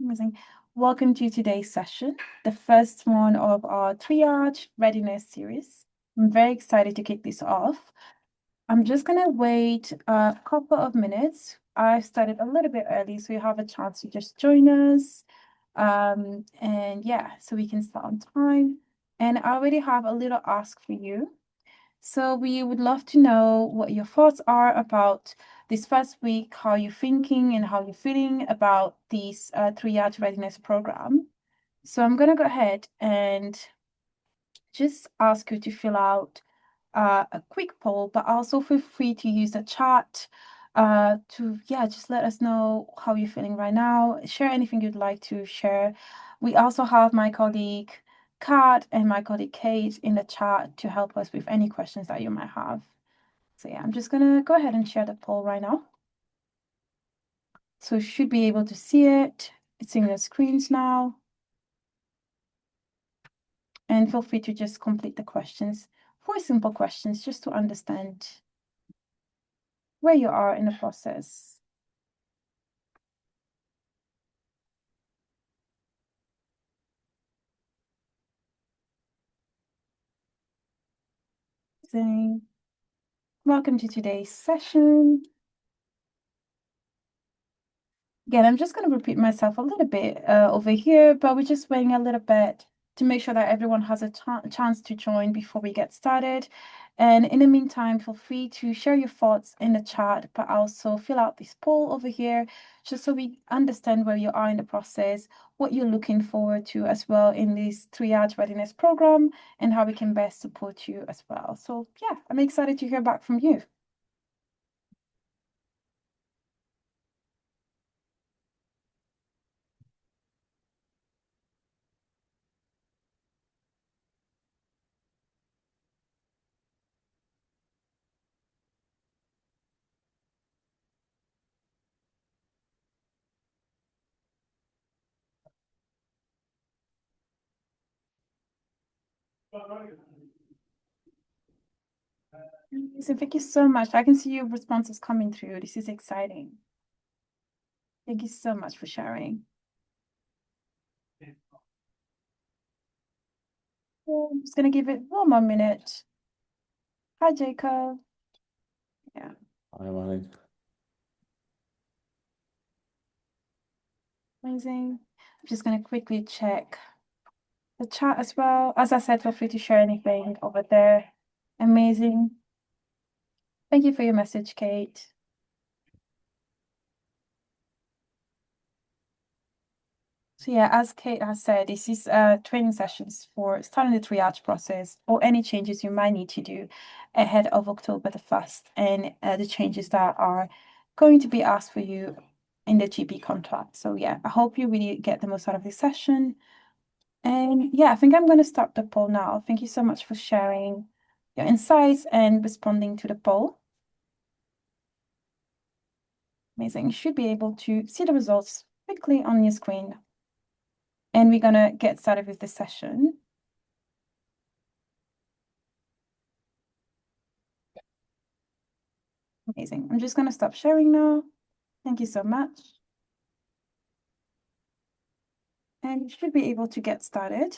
Amazing. Welcome to today's session, the first one of our Triage Readiness series. I'm very excited to kick this off. I'm just going to wait a couple of minutes. I started a little bit early, so you have a chance to just join us. And yeah, so we can start on time. And I already have a little ask for you. So we would love to know what your thoughts are about this first week, how you're thinking and how you're feeling about this Triage Readiness program. So I'm going to go ahead and just ask you to fill out a quick poll, but also feel free to use the chat just let us know how you're feeling right now. Share anything you'd like to share. We also have my colleague Kat and my colleague Kate in the chat to help us with any questions that you might have. So yeah, I'm just gonna go ahead and share the poll right now. So you should be able to see it. It's in your screens now. And feel free to just complete the questions. 4 simple questions just to understand where you are in the process. Amazing. Welcome to today's session. Again, I'm just going to repeat myself a little bit over here, but we're just waiting a little bit to make sure that everyone has a chance to join before we get started. And in the meantime, feel free to share your thoughts in the chat, but also fill out this poll over here, just so we understand where you are in the process, what you're looking forward to as well in this Triage Readiness program, and how we can best support you as well. So yeah, I'm excited to hear back from you. So thank you so much. I can see your responses coming through. This is exciting. Thank you so much for sharing. I'm just gonna give it one more minute. Hi, Jacob. Yeah, Hi, Molly. amazing. I'm just gonna quickly check the chat as well. As I said, feel free to share anything over there. Amazing. Thank you for your message, Kate. So yeah, as Kate has said, this is training sessions for starting the triage process or any changes you might need to do ahead of October the 1st and the changes that are going to be asked for you in the GP contract. So yeah, I hope you really get the most out of this session. And yeah, I think I'm going to start the poll now. Thank you so much for sharing your insights and responding to the poll. Amazing. You should be able to see the results quickly on your screen. And we're going to get started with this session. Amazing. I'm just going to stop sharing now. Thank you so much. And you should be able to get started.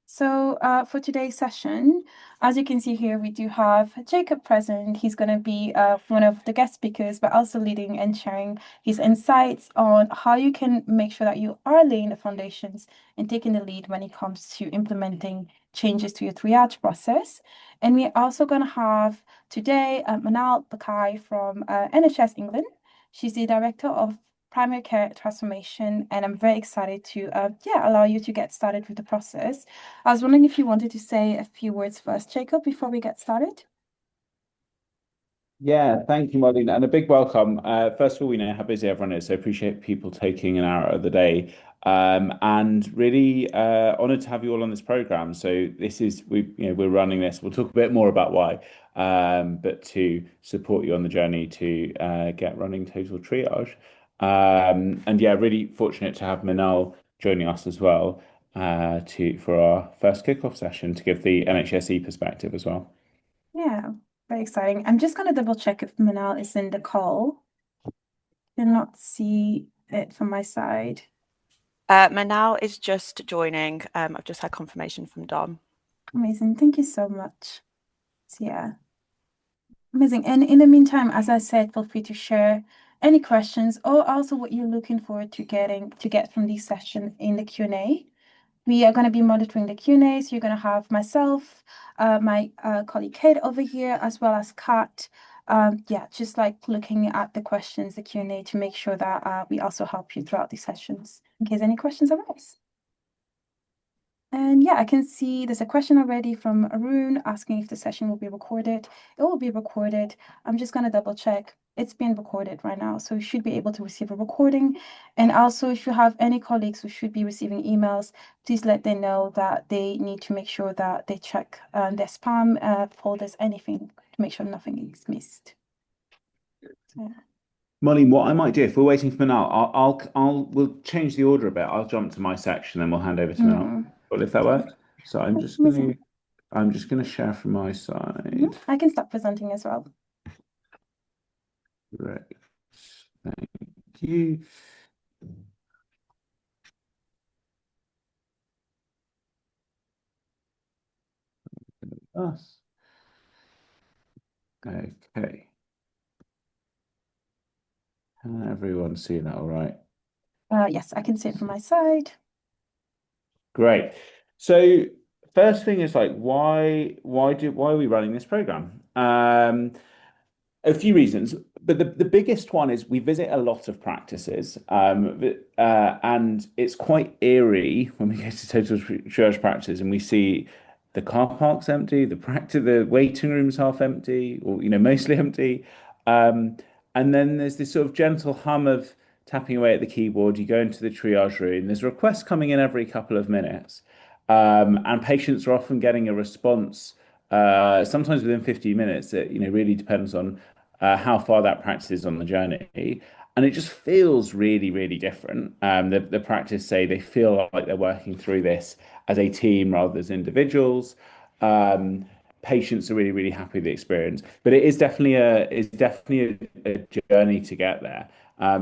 So for today's session, as you can see here, we do have Jacob present. He's going to be one of the guest speakers, but also leading and sharing his insights on how you can make sure that you are laying the foundations and taking the lead when it comes to implementing changes to your triage process. And we're also going to have today Minal Bakhai from NHS England. She's the Director of Primary Care Transformation, and I'm very excited to allow you to get started with the process. I was wondering if you wanted to say a few words first, Jacob, before we get started. Yeah, thank you, Molly, and a big welcome. First of all, we know how busy everyone is, so appreciate people taking an hour of the day. And really honored to have you all on this program. So this is we're running this. We'll talk a bit more about why, but to support you on the journey to get running Total Triage. And yeah, really fortunate to have Minal joining us as well for our first kickoff session to give the NHSE perspective as well. Yeah, very exciting. I'm just going to double check if Manal is in the call. Cannot see it from my side. Minal is just joining. I've just had confirmation from Dom. Amazing. Thank you so much. So, yeah, amazing. And in the meantime, as I said, feel free to share any questions or also what you're looking forward to get from this session in the Q&A. We are going to be monitoring the Q&A. So you're going to have myself, my colleague Kate over here, as well as Kat. Yeah, just like looking at the questions, the Q&A, to make sure that we also help you throughout the sessions in case any questions arise. And yeah, I can see there's a question already from Arun asking if the session will be recorded. It will be recorded. I'm just going to double check. It's being recorded right now, so you should be able to receive a recording. And also, if you have any colleagues who should be receiving emails, please let them know that they need to make sure that they check their spam folders, anything, to make sure nothing is missed. Yeah. Molly, what I might do if we're waiting for Manal, we'll change the order a bit. I'll jump to my section and we'll hand over to Manal. Well, if that works. So Amazing. I'm just gonna share from my side. I can start presenting as well. Great. Thank you. Us. Okay. Can everyone see that all right? Yes, I can see it from my side. Great. So first thing is like why are we running this program? A few reasons, but the biggest one is we visit a lot of practices, and it's quite eerie when we go to total triage practice and we see the car parks empty, the waiting rooms half empty, or mostly empty, um, and then there's this sort of gentle hum of tapping away at the keyboard. You go into the triage room. There's requests coming in every couple of minutes, and patients are often getting a response. Sometimes within 15 minutes. It really depends on how far that practice is on the journey. And it just feels really, really different. The practice say they feel like they're working through this as a team rather than as individuals. Um, Patients are really, really happy with the experience, but it's definitely a journey to get there.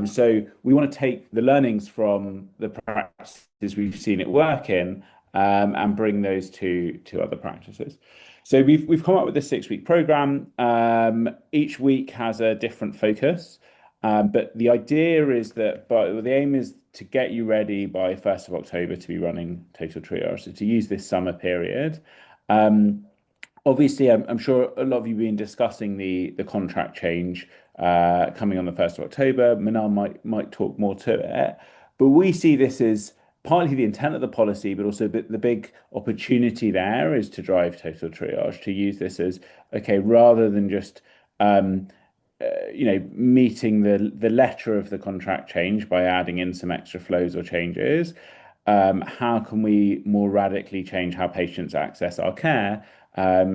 So we want to take the learnings from the practices we've seen it work in, and bring those to other practices. So we've come up with a 6-week program. Each week has a different focus, but the idea is the aim is to get you ready by 1st of October to be running total triage. So to use this summer period. Um, Obviously, I'm sure a lot of you have been discussing the contract change coming on the 1st of October. Manal might talk more to it, but we see this as partly the intent of the policy, but also the big opportunity there is to drive total triage, to use this as, okay, rather than just um, meeting the letter of the contract change by adding in some extra flows or changes. How can we more radically change how patients access our care,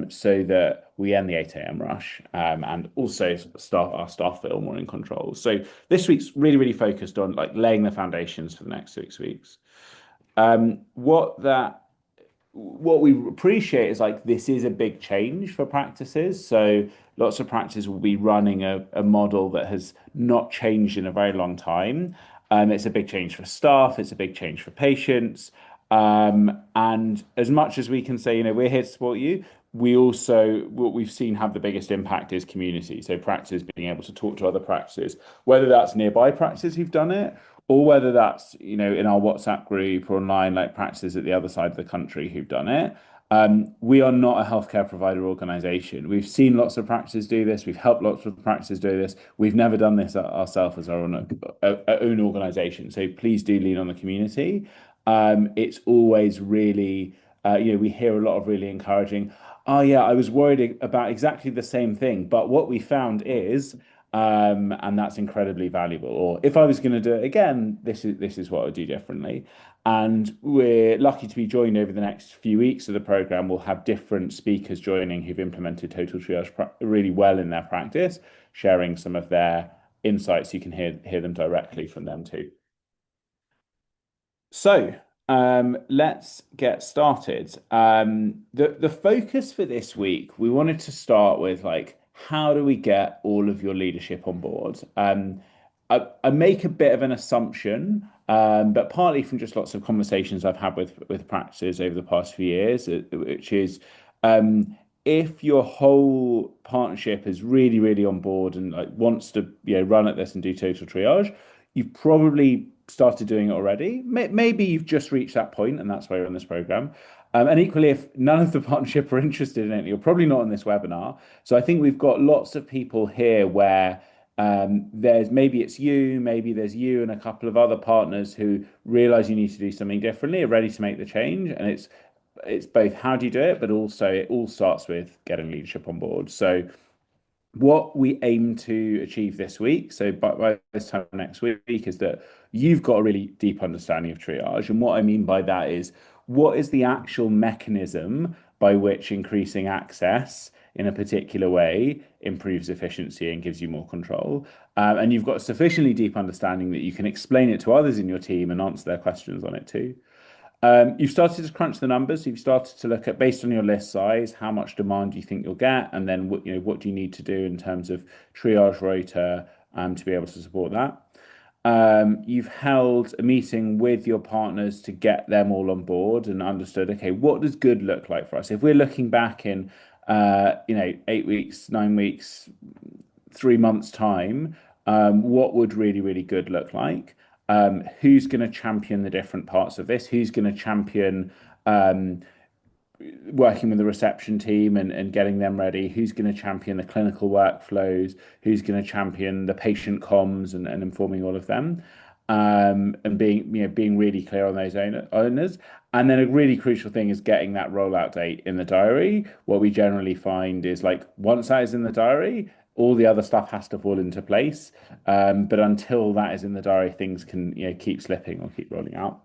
so that we end the 8 a.m. rush, and also our staff feel more in control. So this week's really, really focused on like laying the foundations for the next 6 weeks. Um, what that what we appreciate is like this is a big change for practices. So lots of practices will be running a model that has not changed in a very long time. It's a big change for staff, it's a big change for patients. And as much as we can say, we're here to support you, we also, what we've seen have the biggest impact is community. So practices being able to talk to other practices, whether that's nearby practices who've done it, or whether that's in our WhatsApp group or online, like practices at the other side of the country who've done it. We are not a healthcare provider organization. We've seen lots of practices do this. We've helped lots of practices do this. We've never done this ourselves as our own organization. So please do lean on the community. It's always really, we hear a lot of really encouraging. Oh yeah, I was worried about exactly the same thing, but what we found is, and that's incredibly valuable. Or if I was going to do it again, this is what I would do differently. And we're lucky to be joined over the next few weeks of the program. We'll have different speakers joining who've implemented total triage really well in their practice, sharing some of their insights. You can hear them directly from them too. So let's get started. The focus for this week, we wanted to start with like, how do we get all of your leadership on board? I make a bit of an assumption, but partly from just lots of conversations I've had with practices over the past few years, which is um, if your whole partnership is really, really on board and like wants to, run at this and do total triage, you've probably started doing it already. Maybe you've just reached that point, and that's why you're on this program. And equally, if none of the partnership are interested in it, you're probably not on this webinar. So I think we've got lots of people here where there's maybe it's you, maybe there's you and a couple of other partners who realize you need to do something differently, are ready to make the change. And it's both how do you do it, but also it all starts with getting leadership on board. So what we aim to achieve this week, so by this time next week, is that you've got a really deep understanding of triage. And what I mean by that is what is the actual mechanism by which increasing access in a particular way improves efficiency and gives you more control. And you've got a sufficiently deep understanding that you can explain it to others in your team and answer their questions on it too. You've started to crunch the numbers. You've started to look at, based on your list size, how much demand do you think you'll get, and then what do you need to do in terms of triage rota to be able to support that. You've held a meeting with your partners to get them all on board and understood, okay, what does good look like for us? If we're looking back in, 8 weeks, 9 weeks, 3 months time, what would really, really good look like? Who's going to champion the different parts of this? Who's going to champion working with the reception team and getting them ready? Who's going to champion the clinical workflows? Who's going to champion the patient comms and informing all of them? And being really clear on those owners. And then a really crucial thing is getting that rollout date in the diary. What we generally find is like once that is in the diary, all the other stuff has to fall into place. But until that is in the diary, things can keep slipping or keep rolling out.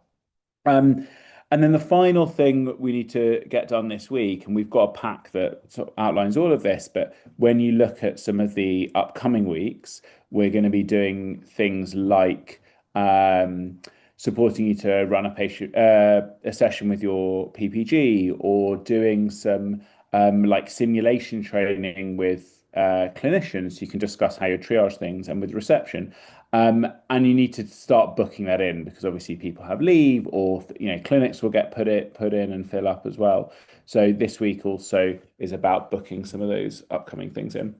And then the final thing we need to get done this week, and we've got a pack that sort of outlines all of this, but when you look at some of the upcoming weeks, we're going to be doing things like supporting you to run a session with your PPG, or doing some like simulation training with clinicians so you can discuss how you triage things, and with reception. And you need to start booking that in because obviously people have leave, or clinics will get put in and fill up as well. So this week also is about booking some of those upcoming things in.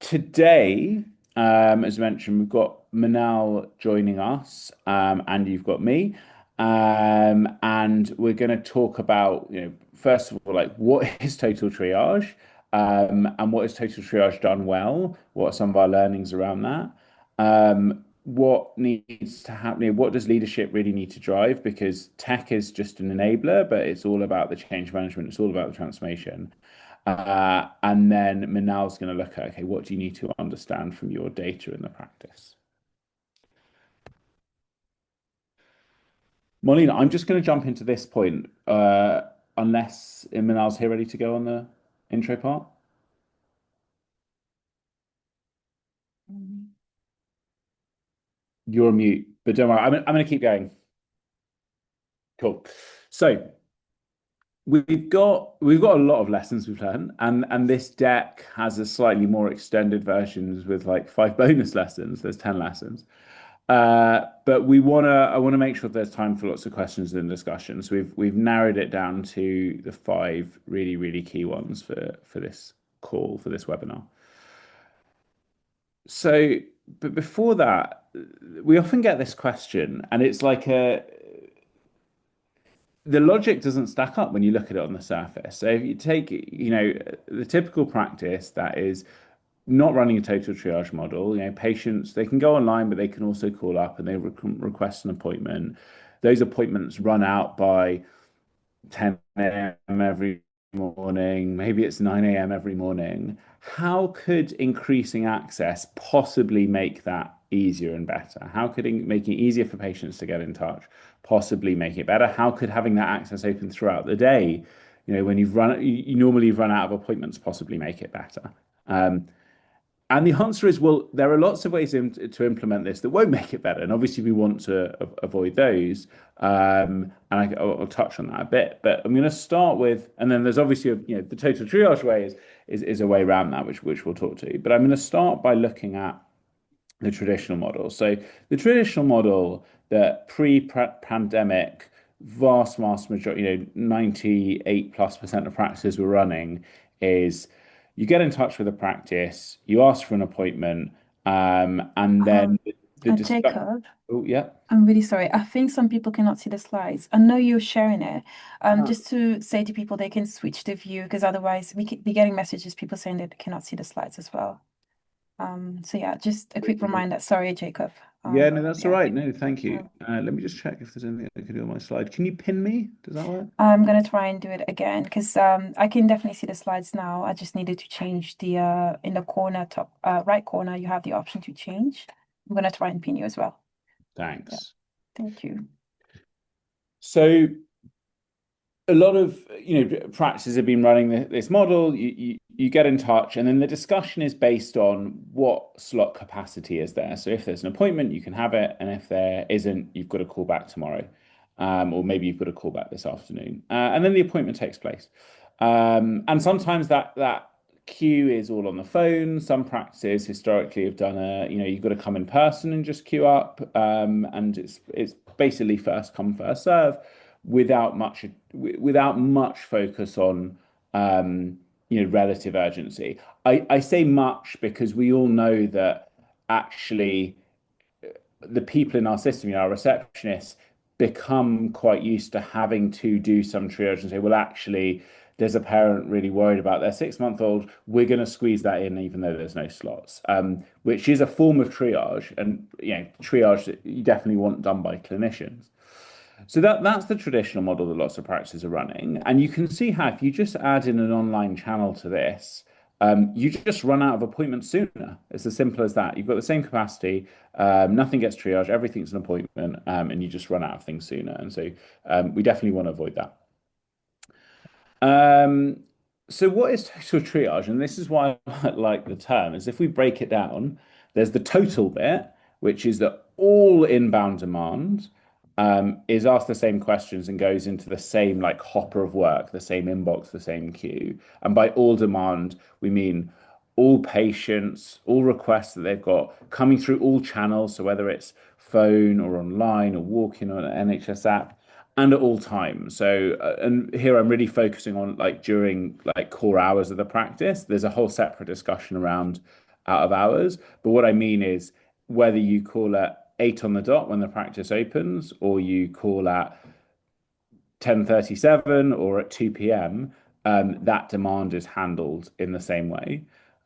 Today, as mentioned, we've got Minal joining us, and you've got me. And we're going to talk about, first of all, like what is total triage, and what is total triage done well? What are some of our learnings around that? What needs to happen? What does leadership really need to drive? Because tech is just an enabler, but it's all about the change management. It's all about the transformation. And then Minal's going to look at, okay, what do you need to understand from your data in the practice? Molina, I'm just going to jump into this point, unless Minal's here ready to go on the intro part. You're on mute, but don't worry, I'm going to keep going. Cool. So we've got a lot of lessons we've learned, and this deck has a slightly more extended versions with like 5 bonus lessons. There's 10 lessons. But I want to make sure there's time for lots of questions and discussions. So we've narrowed it down to the 5 really, really key ones for this call, for this webinar. So, but before that, we often get this question, and it's like the logic doesn't stack up when you look at it on the surface. So if you take, the typical practice that is not running a total triage model, patients, they can go online, but they can also call up and they request an appointment. Those appointments run out by 10 a.m. every morning, maybe it's 9 a.m. every morning. How could increasing access possibly make that easier and better? How could making it easier for patients to get in touch possibly make it better? How could having that access open throughout the day, when you normally run out of appointments, possibly make it better? And the answer is, well, there are lots of ways to implement this that won't make it better. And obviously, we want to avoid those. And I'll touch on that a bit. But I'm going to start with, and then there's obviously, the total triage way is a way around that, which we'll talk to. But I'm going to start by looking at the traditional model. So the traditional model that pre-pandemic, vast majority, 98+% of practices were running is you get in touch with a practice, you ask for an appointment, and then the discussion. Jacob, Oh, yeah. I'm really sorry. I think some people cannot see the slides. I know you're sharing it. Ah. Just to say to people they can switch the view because otherwise we could be getting messages, people saying that they cannot see the slides as well. So yeah, just a quick reminder. Sorry, Jacob. Yeah, no, that's all Yeah. right. No, thank you. Let me just check if there's anything I can do on my slide. Can you pin me? Does that work? I'm gonna try and do it again because I can definitely see the slides now. I just needed to change the in the corner top right corner, you have the option to change. I'm gonna try and pin you as well. Thanks. Yeah. Thank you. So a lot of practices have been running this model. You get in touch, and then the discussion is based on what slot capacity is there. So if there's an appointment, you can have it, and if there isn't, you've got to call back tomorrow, or maybe you've got to call back this afternoon, and then the appointment takes place. And sometimes that queue is all on the phone. Some practices historically have done you've got to come in person and just queue up, and it's basically first come first serve without much focus on relative urgency. I say much because we all know that actually the people in our system, our receptionists, become quite used to having to do some triage and say, well, actually, there's a parent really worried about their 6-month-old. We're going to squeeze that in, even though there's no slots, which is a form of triage, and triage that you definitely want done by clinicians. So that's the traditional model that lots of practices are running. And you can see how if you just add in an online channel to this, you just run out of appointments sooner. It's as simple as that. You've got the same capacity, nothing gets triaged, everything's an appointment, and you just run out of things sooner. And so we definitely want to avoid that. So what is total triage? And this is why I like the term, is if we break it down, there's the total bit, which is that all inbound demand is asked the same questions and goes into the same hopper of work, the same inbox, the same queue. And by all demand, we mean all patients, all requests that they've got coming through all channels. So whether it's phone or online or walk-in or an NHS app, and at all times. So, and here I'm really focusing on during core hours of the practice. There's a whole separate discussion around out of hours. But what I mean is whether you call at 8 on the dot when the practice opens, or you call at 10:37 or at 2 p.m., that demand is handled in the same way.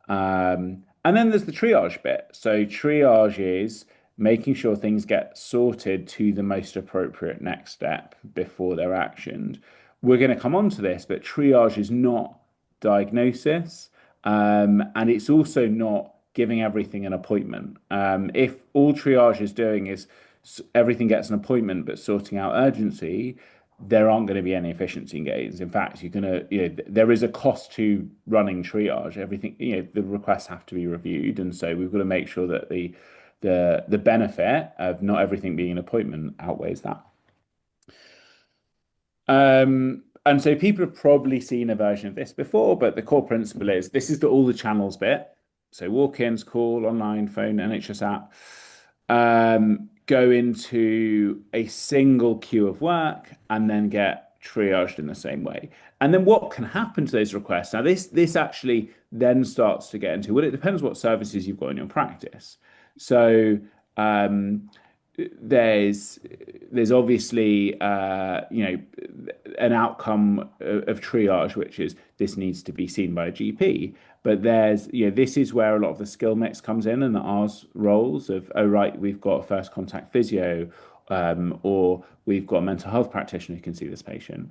And then there's the triage bit. So triage is making sure things get sorted to the most appropriate next step before they're actioned. We're going to come on to this, but triage is not diagnosis, and it's also not giving everything an appointment. If all triage is doing is everything gets an appointment, but sorting out urgency, there aren't going to be any efficiency gains. In fact, you're going to, there is a cost to running triage. Everything, the requests have to be reviewed, and so we've got to make sure that the benefit of not everything being an appointment outweighs that. And so people have probably seen a version of this before, but the core principle is this is all the channels bit. So walk-ins, call, online, phone, NHS app, go into a single queue of work and then get triaged in the same way. And then what can happen to those requests? Now, this actually then starts to get into, well, it depends what services you've got in your practice. So there's obviously an outcome of triage, which is this needs to be seen by a GP. But there's this is where a lot of the skill mix comes in, and the R's roles of, oh right, we've got a first contact physio, or we've got a mental health practitioner who can see this patient.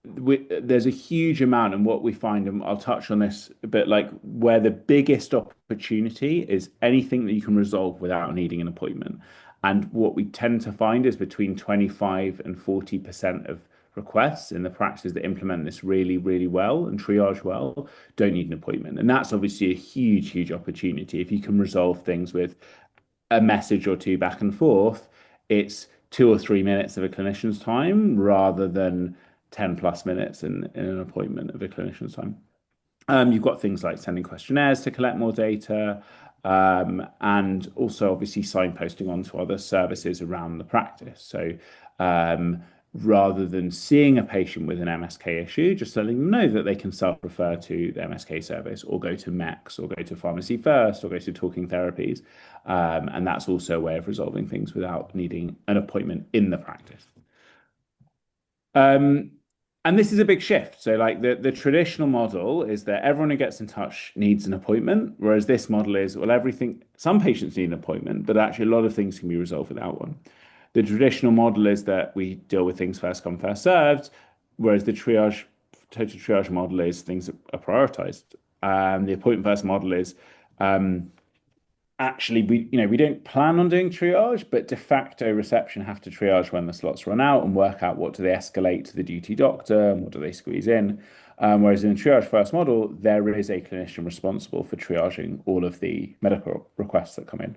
There's a huge amount, and what we find, and I'll touch on this a bit, where the biggest opportunity is anything that you can resolve without needing an appointment. And what we tend to find is between 25 and 40% of requests in the practices that implement this really, really well and triage well don't need an appointment. And that's obviously a huge, huge opportunity. If you can resolve things with a message or two back and forth, it's 2 or 3 minutes of a clinician's time rather than 10 plus minutes in an appointment of a clinician's time. You've got things like sending questionnaires to collect more data, and also obviously signposting onto other services around the practice. So rather than seeing a patient with an MSK issue, just letting them know that they can self-refer to the MSK service or go to MEX or go to Pharmacy First or go to Talking Therapies. And that's also a way of resolving things without needing an appointment in the practice. And this is a big shift. So like the traditional model is that everyone who gets in touch needs an appointment, whereas this model is, well, some patients need an appointment, but actually a lot of things can be resolved without one. The traditional model is that we deal with things first come, first served, whereas the total triage model is things are prioritized. The appointment first model is actually we don't plan on doing triage, but de facto reception have to triage when the slots run out and work out what do they escalate to the duty doctor and what do they squeeze in. Whereas in the triage first model, there is a clinician responsible for triaging all of the medical requests that come in.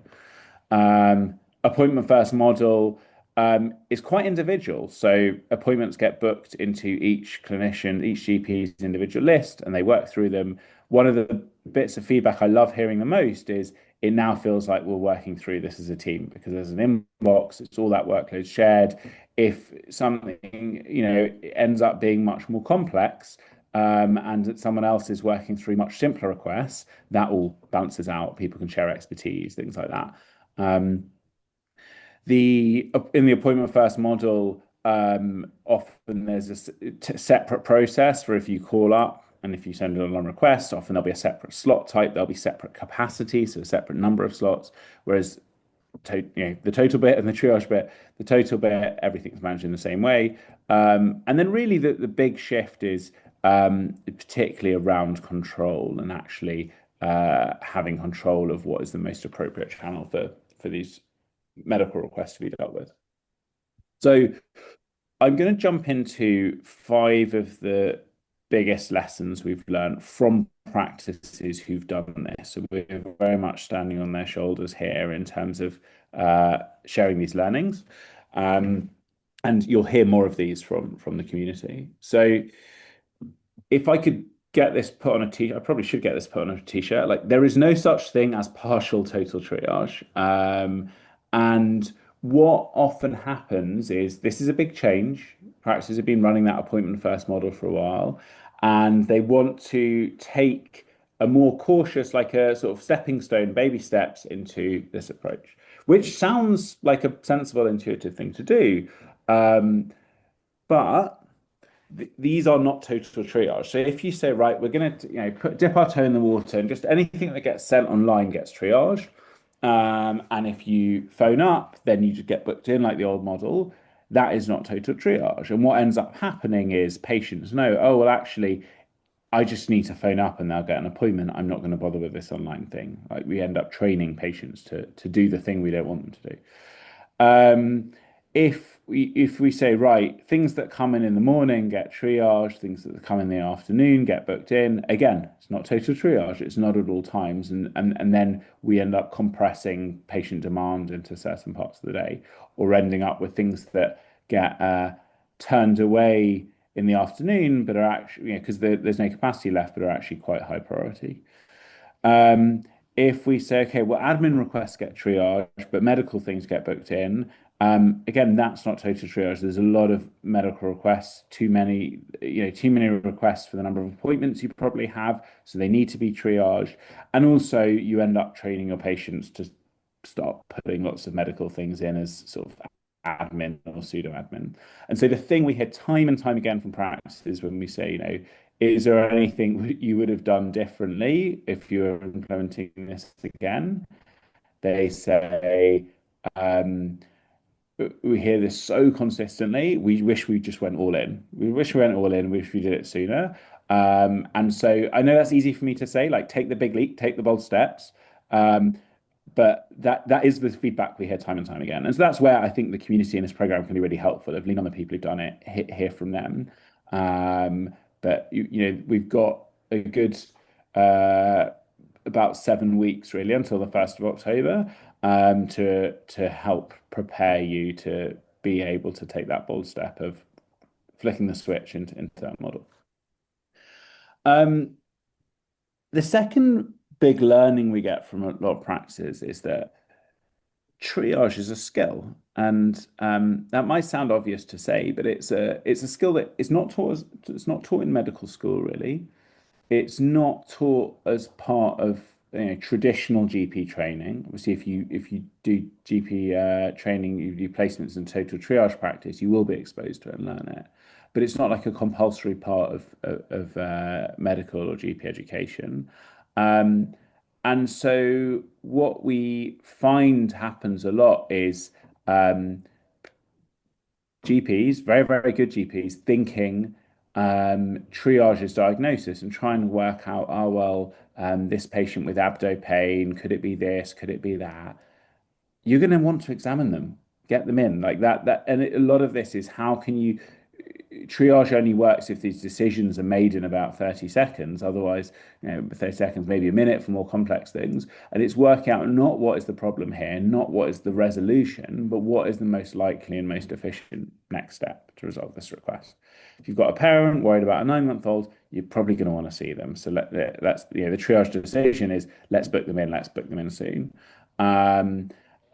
Appointment first model is quite individual. So appointments get booked into each clinician, each GP's individual list, and they work through them. One of the bits of feedback I love hearing the most is it now feels like we're working through this as a team because there's an inbox, it's all that workload shared. If something, ends up being much more complex, and that someone else is working through much simpler requests, that all bounces out. People can share expertise, things like that. In the appointment first model, often there's a separate process for if you call up and if you send an online request. Often there'll be a separate slot type, there'll be separate capacity, so a separate number of slots. Whereas the total bit and the triage bit, the total bit, everything's managed in the same way. And then really the big shift is particularly around control and actually having control of what is the most appropriate channel for these medical requests to be dealt with. So I'm going to jump into 5 of the biggest lessons we've learned from practices who've done this. So we're very much standing on their shoulders here in terms of sharing these learnings. And you'll hear more of these from the community. So if I could get this put on a t-shirt, I probably should get this put on a t-shirt. Like, there is no such thing as partial total triage. And what often happens is this is a big change. Practices have been running that appointment first model for a while, and they want to take a more cautious, like a sort of stepping stone, baby steps into this approach, which sounds like a sensible, intuitive thing to do. But these are not total triage. So if you say, right, we're going to dip our toe in the water and just anything that gets sent online gets triaged. And if you phone up, then you just get booked in like the old model. That is not total triage. And what ends up happening is patients know, oh, well, actually, I just need to phone up and they'll get an appointment. I'm not going to bother with this online thing. Like, we end up training patients to do the thing we don't want them to do. If we say, right, things that come in the morning get triaged, things that come in the afternoon get booked in, again, it's not total triage, it's not at all times, and then we end up compressing patient demand into certain parts of the day, or ending up with things that get turned away in the afternoon, but are actually, because there's no capacity left, but are actually quite high priority. If we say, okay, well, admin requests get triaged, but medical things get booked in, again, that's not total triage. There's a lot of medical requests, too many requests for the number of appointments you probably have, so they need to be triaged. And also, you end up training your patients to start putting lots of medical things in as sort of admin or pseudo admin. And so the thing we hear time and time again from practices when we say, is there anything you would have done differently if you were implementing this again? They say, we hear this so consistently. We wish we just went all in. We wish we went all in. We wish we did it sooner. And so I know that's easy for me to say, like, take the big leap, take the bold steps. but that is the feedback we hear time and time again. And so that's where I think the community in this program can be really helpful. Of lean on the people who've done it, hear from them. But we've got a good about 7 weeks really until the 1st of October to help prepare you to be able to take that bold step of flicking the switch into that model. The second big learning we get from a lot of practices is that triage is a skill, and that might sound obvious to say, but it's a skill that is not taught it's not taught in medical school really. It's not taught as part of traditional GP training. Obviously, if you do GP training, you do placements and total triage practice, you will be exposed to it and learn it. But it's not like a compulsory part of medical or GP education. And so what we find happens a lot is GPs, very, very good GPs, thinking triage is diagnosis and trying to work out, oh, well, this patient with abdo pain, could it be this? Could it be that? You're going to want to examine them, get them in like that. And a lot of this is how can you triage only works if these decisions are made in about 30 seconds. Otherwise, 30 seconds, maybe a minute for more complex things. And it's work out not what is the problem here, not what is the resolution, but what is the most likely and most efficient next step to resolve this request. If you've got a parent worried about a 9-month-old, you're probably going to want to see them. So that's the triage decision is let's book them in soon.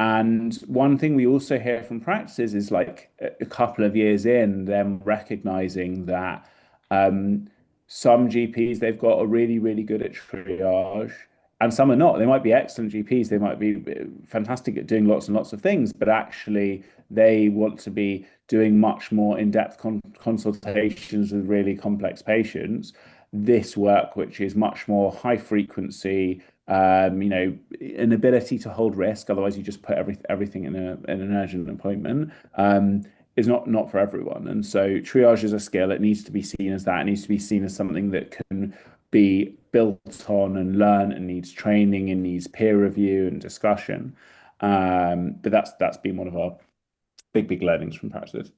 And one thing we also hear from practices is like a couple of years in, them recognizing that some GPs they've got are really, really good at triage, and some are not. They might be excellent GPs, they might be fantastic at doing lots and lots of things, but actually they want to be doing much more in-depth consultations with really complex patients. This work, which is much more high frequency, an ability to hold risk. Otherwise, you just put everything in an urgent appointment. Is not for everyone. And so triage is a skill. It needs to be seen as that. It needs to be seen as something that can be built on and learn and needs training and needs peer review and discussion. But that's been one of our big learnings from practice.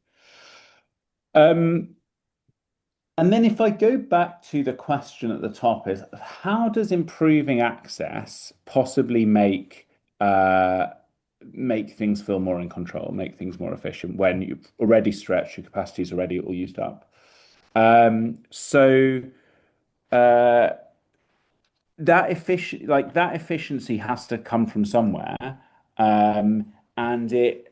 And then if I go back to the question at the top is how does improving access possibly make things feel more in control, make things more efficient when you've already stretched, your capacity is already all used up. That efficiency has to come from somewhere, and it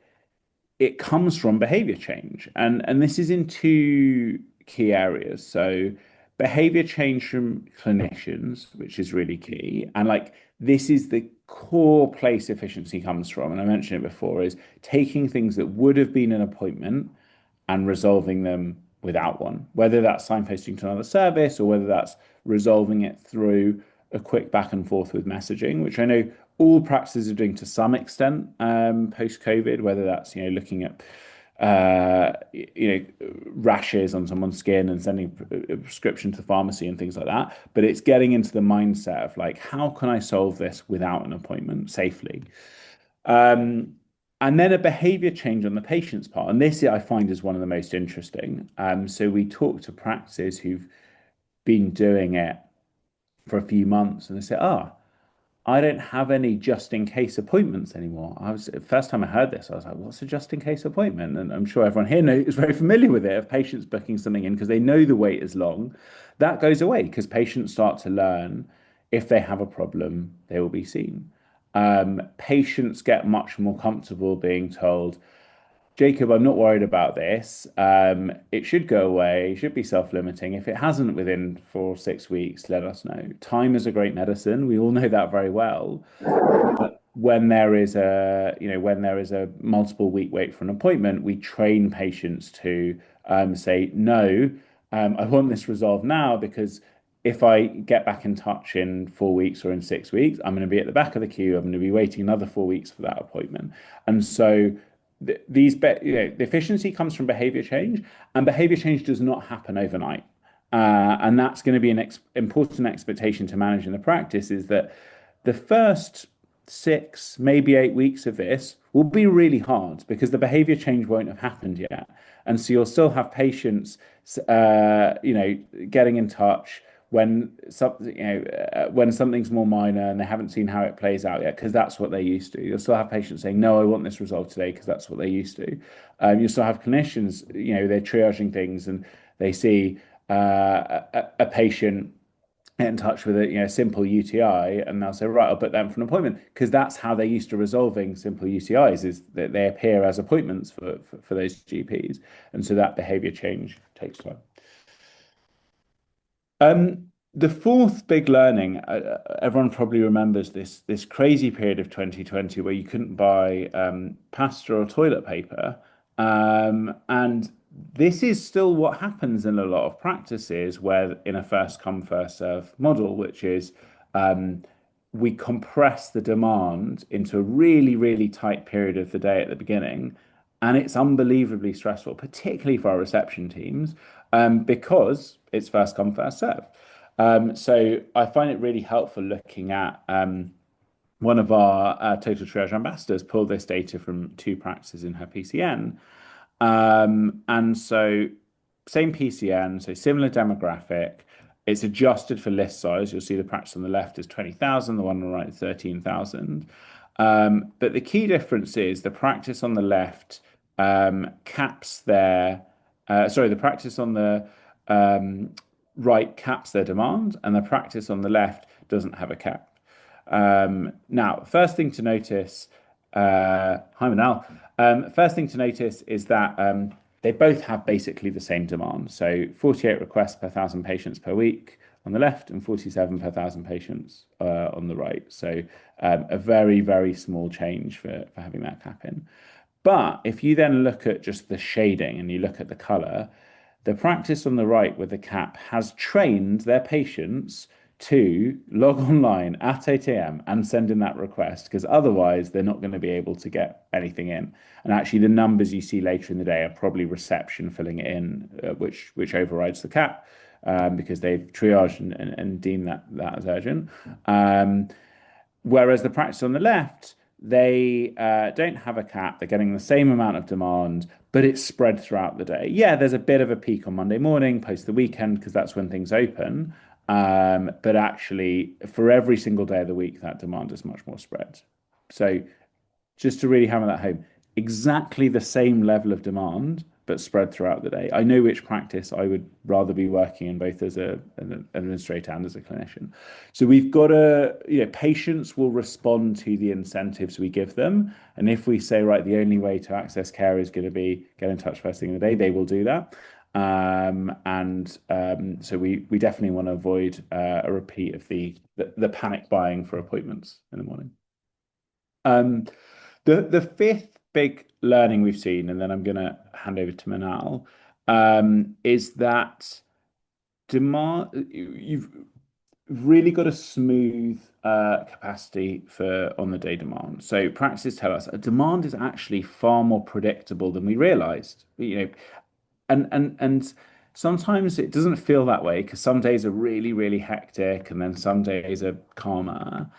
comes from behavior change, and this is in two key areas. So behavior change from clinicians, which is really key, and like this is the core place efficiency comes from, and I mentioned it before, is taking things that would have been an appointment and resolving them without one, whether that's signposting to another service or whether that's resolving it through a quick back and forth with messaging, which I know all practices are doing to some extent post-COVID, whether that's looking at rashes on someone's skin and sending a prescription to the pharmacy and things like that. But it's getting into the mindset of like, how can I solve this without an appointment safely? And then a behavior change on the patient's part. And this I find is one of the most interesting. So we talk to practices who've been doing it for a few months and they say, I don't have any just in case appointments anymore. First time I heard this, I was like, what's a just in case appointment? And I'm sure everyone here is very familiar with it, of patients booking something in because they know the wait is long. That goes away because patients start to learn if they have a problem, they will be seen. Patients get much more comfortable being told, Jacob, I'm not worried about this. It should go away, should be self-limiting. If it hasn't within 4 or 6 weeks, let us know. Time is a great medicine. We all know that very well. But when there is a multiple week wait for an appointment, we train patients to say, no, I want this resolved now because if I get back in touch in 4 weeks or in 6 weeks, I'm going to be at the back of the queue. I'm going to be waiting another 4 weeks for that appointment. And so the efficiency comes from behavior change, and behavior change does not happen overnight. And that's going to be an important expectation to manage in the practice is that the first 6, maybe 8 weeks of this will be really hard because the behavior change won't have happened yet. And so you'll still have patients, getting in touch when something, when something's more minor and they haven't seen how it plays out yet, because that's what they're used to. You'll still have patients saying, "No, I want this resolved today," because that's what they're used to. You'll still have clinicians, they're triaging things and they see a patient get in touch with a simple UTI, and they'll say, right, I'll put them for an appointment, because that's how they're used to resolving simple UTIs, is that they appear as appointments for those GPs, and so that behavior change takes time. The fourth big learning, everyone probably remembers this crazy period of 2020 where you couldn't buy pasta or toilet paper, and this is still what happens in a lot of practices, where in a first come first serve model, which is we compress the demand into a really, really tight period of the day at the beginning. And it's unbelievably stressful, particularly for our reception teams, because it's first come, first serve. So I find it really helpful looking at one of our total triage ambassadors pulled this data from 2 practices in her PCN. And so same PCN, so similar demographic. It's adjusted for list size. You'll see the practice on the left is 20,000, the one on the right is 13,000. But the key difference is the practice on the left caps their, the practice on the right caps their demand, and the practice on the left doesn't have a cap. Now, first thing to notice, hi Minal. First thing to notice is that they both have basically the same demand. So 48 requests per 1,000 patients per week on the left, and 47 per 1,000 patients on the right. So a very, very small change for having that cap in. But if you then look at just the shading and you look at the color, the practice on the right with the cap has trained their patients to log online at 8 a.m. and send in that request, because otherwise they're not going to be able to get anything in. And actually the numbers you see later in the day are probably reception filling it in, which overrides the cap, because they've triaged and deemed that as urgent. Whereas the practice on the left, they don't have a cap. They're getting the same amount of demand, but it's spread throughout the day. Yeah, there's a bit of a peak on Monday morning, post the weekend, because that's when things open. But actually, for every single day of the week, that demand is much more spread. So just to really hammer that home, exactly the same level of demand, but spread throughout the day. I know which practice I would rather be working in, both as an administrator and as a clinician. So we've got patients will respond to the incentives we give them. And if we say, right, the only way to access care is going to be get in touch first thing in the day, they will do that. So we definitely want to avoid a repeat of the panic buying for appointments in the morning. The fifth big learning we've seen, and then I'm going to hand over to Minal, is that you've really got a smooth capacity for on the day demand. So practices tell us a demand is actually far more predictable than we realized. And sometimes it doesn't feel that way, because some days are really, really hectic and then some days are calmer.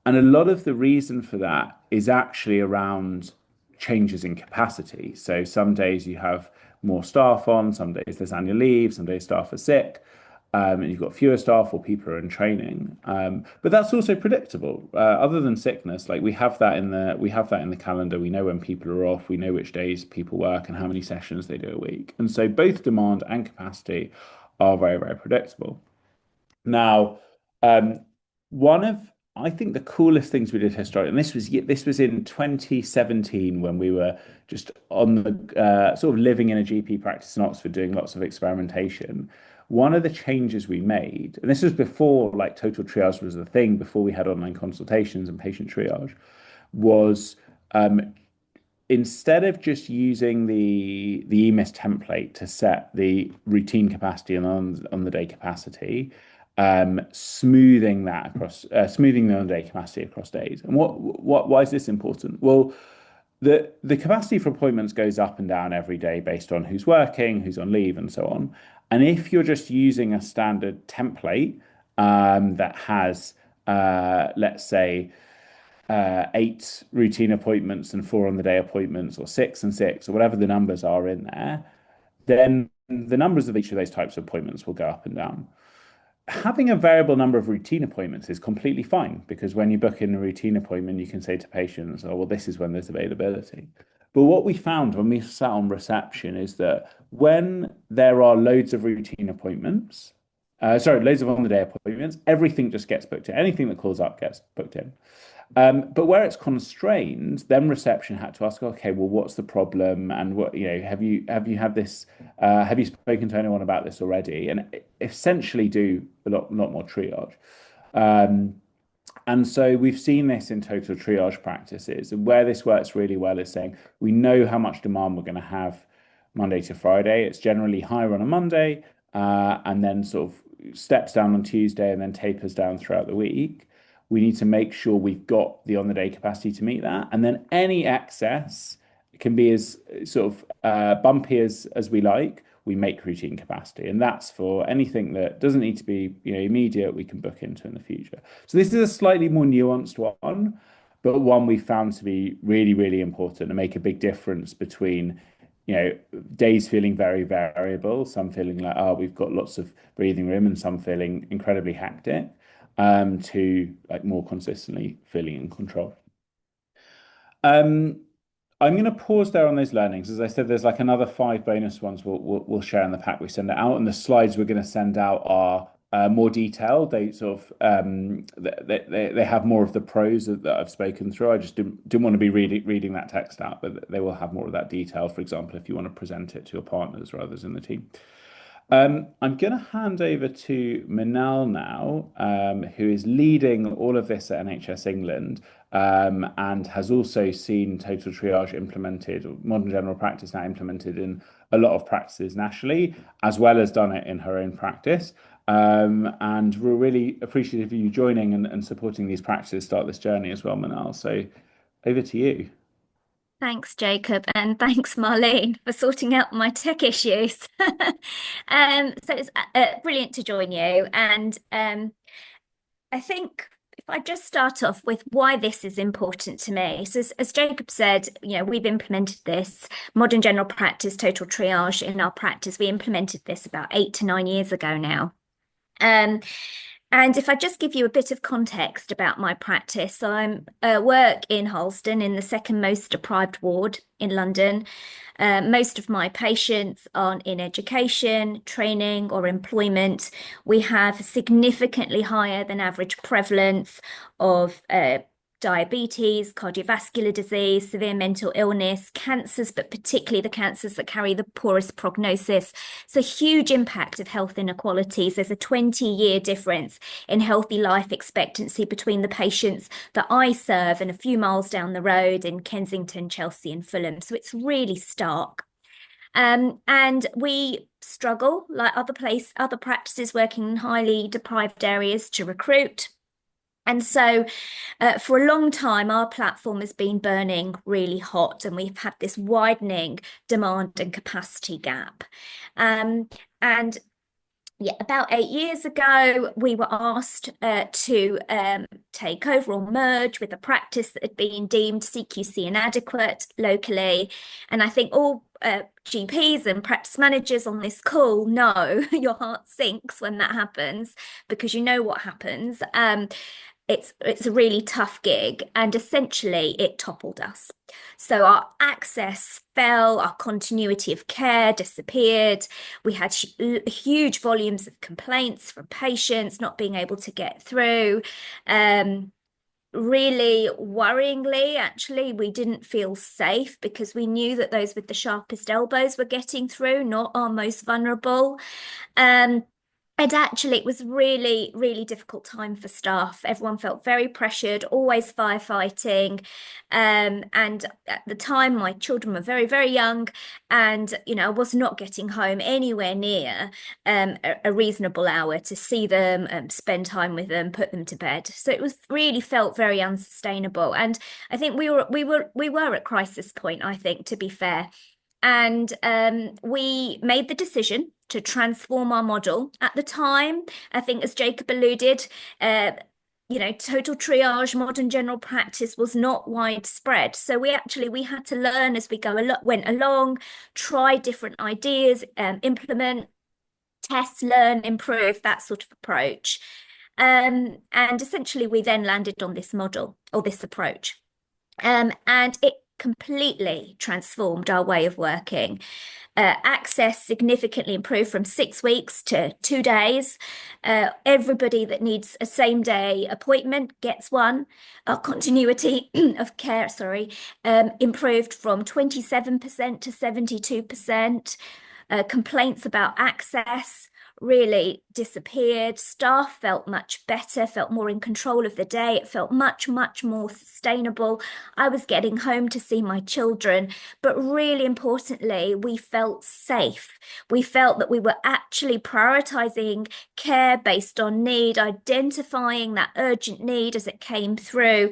And a lot of the reason for that is actually around changes in capacity. So some days you have more staff on, some days there's annual leave, some days staff are sick, and you've got fewer staff or people are in training. But that's also predictable. Other than sickness, like we have that in the calendar. We know when people are off, we know which days people work and how many sessions they do a week. And so both demand and capacity are very, very predictable. Now, one of I think the coolest things we did historically, and this was in 2017, when we were just on the sort of living in a GP practice in Oxford doing lots of experimentation. One of the changes we made, and this was before like total triage was a thing, before we had online consultations and patient triage, was instead of just using the EMIS template to set the routine capacity and on the day capacity, smoothing the on-day capacity across days. And why is this important? Well, the capacity for appointments goes up and down every day based on who's working, who's on leave, and so on. And if you're just using a standard template that has, let's say, 8 routine appointments and 4 on the day appointments, or 6 and 6, or whatever the numbers are in there, then the numbers of each of those types of appointments will go up and down. Having a variable number of routine appointments is completely fine, because when you book in a routine appointment, you can say to patients, oh, well, this is when there's availability. But what we found when we sat on reception is that when there are loads of routine appointments, loads of on-the-day appointments, everything just gets booked in. Anything that calls up gets booked in. But where it's constrained, then reception had to ask, okay, well, what's the problem? And what, have you had this? Have you spoken to anyone about this already? And essentially do a lot more triage. And so we've seen this in total triage practices. And where this works really well is saying we know how much demand we're going to have Monday to Friday. It's generally higher on a Monday, and then sort of steps down on Tuesday and then tapers down throughout the week. We need to make sure we've got the on-the-day capacity to meet that. And then any excess can be as sort of bumpy as we like. We make routine capacity. And that's for anything that doesn't need to be immediate, we can book into in the future. So this is a slightly more nuanced one, but one we found to be really, really important and make a big difference between days feeling very variable, some feeling like, oh, we've got lots of breathing room, and some feeling incredibly hectic, to like more consistently feeling in control. I'm going to pause there on those learnings. As I said, there's like another 5 bonus ones we'll share in the pack we send it out, and the slides we're going to send out are more detailed. They sort of they have more of the pros that I've spoken through. I just didn't want to be reading that text out, but they will have more of that detail. For example, if you want to present it to your partners or others in the team. I'm going to hand over to Minal now, who is leading all of this at NHS England, and has also seen total triage implemented, or modern general practice now implemented in a lot of practices nationally, as well as done it in her own practice. And we're really appreciative of you joining and supporting these practices start this journey as well, Minal. So over to you. Thanks, Jacob, and thanks, Marlene, for sorting out my tech issues. So it's brilliant to join you. And I think if I just start off with why this is important to me. So as Jacob said, we've implemented this modern general practice, total triage in our practice. We implemented this about 8 to 9 years ago now. And if I just give you a bit of context about my practice, I work in Harlesden in the second most deprived ward in London. Most of my patients aren't in education, training, or employment. We have significantly higher than average prevalence of diabetes, cardiovascular disease, severe mental illness, cancers, but particularly the cancers that carry the poorest prognosis. So huge impact of health inequalities. There's a 20-year difference in healthy life expectancy between the patients that I serve and a few miles down the road in Kensington, Chelsea, and Fulham. So it's really stark. And we struggle, like other practices working in highly deprived areas, to recruit. And so for a long time, our platform has been burning really hot, and we've had this widening demand and capacity gap. And about 8 years ago, we were asked to take over or merge with a practice that had been deemed CQC inadequate locally. And I think all GPs and practice managers on this call know your heart sinks when that happens, because you know what happens. It's a really tough gig, and essentially it toppled us. So our access fell, our continuity of care disappeared. We had huge volumes of complaints from patients not being able to get through. Really worryingly, actually, we didn't feel safe, because we knew that those with the sharpest elbows were getting through, not our most vulnerable. And actually, it was really, really difficult time for staff. Everyone felt very pressured, always firefighting. And at the time, my children were very, very young. And, I was not getting home anywhere near a reasonable hour to see them, spend time with them, put them to bed. So it really felt very unsustainable. And I think we were at crisis point, I think, to be fair. And we made the decision to transform our model. At the time, I think, as Jacob alluded, total triage, modern general practice was not widespread. So we had to learn as we went along, try different ideas, implement, test, learn, improve, that sort of approach. And essentially we then landed on this model or this approach. And it completely transformed our way of working. Access significantly improved from 6 weeks to 2 days. Everybody that needs a same-day appointment gets one. Our continuity of care, improved from 27% to 72%. Complaints about access really disappeared. Staff felt much better, felt more in control of the day. It felt much, much more sustainable. I was getting home to see my children, but really importantly, we felt safe. We felt that we were actually prioritizing care based on need, identifying that urgent need as it came through,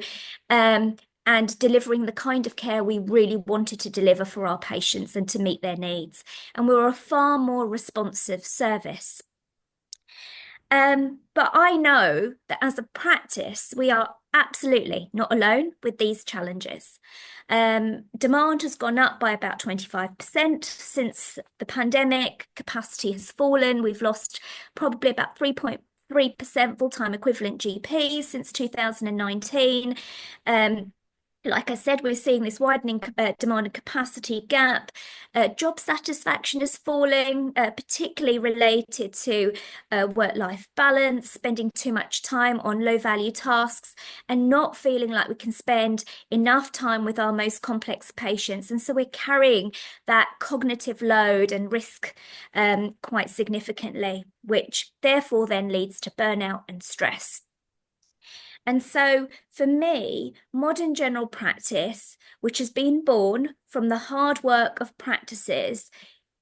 and delivering the kind of care we really wanted to deliver for our patients and to meet their needs. And we were a far more responsive service. But I know that as a practice, we are absolutely not alone with these challenges. Demand has gone up by about 25% since the pandemic. Capacity has fallen. We've lost probably about 3.3% full-time equivalent GPs since 2019. Like I said, we're seeing this widening demand and capacity gap. Job satisfaction is falling, particularly related to work-life balance, spending too much time on low-value tasks and not feeling like we can spend enough time with our most complex patients. And so we're carrying that cognitive load and risk quite significantly, which therefore then leads to burnout and stress. And so for me, modern general practice, which has been born from the hard work of practices,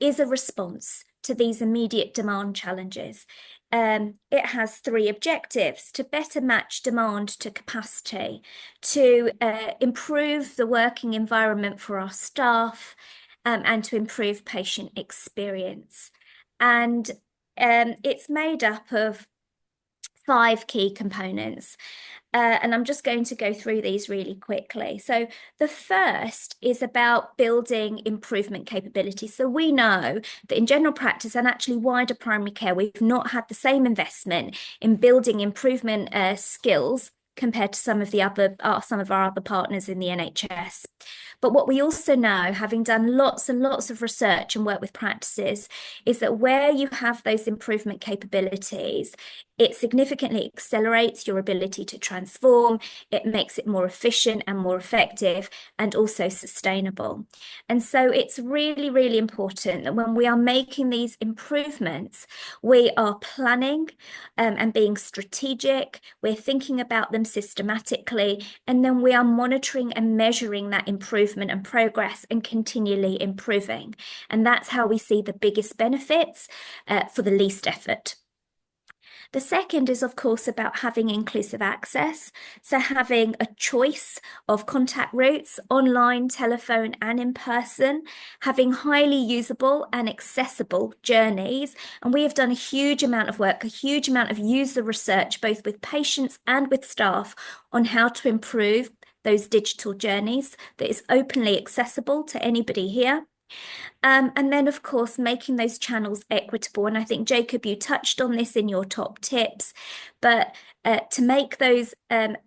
is a response to these immediate demand challenges. It has 3 objectives: to better match demand to capacity, to improve the working environment for our staff, and to improve patient experience. And it's made up of 5 key components. And I'm just going to go through these really quickly. So the first is about building improvement capability. So we know that in general practice and actually wider primary care, we've not had the same investment in building improvement skills compared to some of our other partners in the NHS. But what we also know, having done lots and lots of research and work with practices, is that where you have those improvement capabilities, it significantly accelerates your ability to transform. It makes it more efficient and more effective and also sustainable. And so it's really, really important that when we are making these improvements, we are planning and being strategic. We're thinking about them systematically, and then we are monitoring and measuring that improvement and progress and continually improving. And that's how we see the biggest benefits for the least effort. The second is, of course, about having inclusive access. So having a choice of contact routes, online, telephone, and in person, having highly usable and accessible journeys. And we have done a huge amount of work, a huge amount of user research, both with patients and with staff, on how to improve those digital journeys that is openly accessible to anybody here. And then, of course, making those channels equitable. And I think, Jacob, you touched on this in your top tips, but to make those to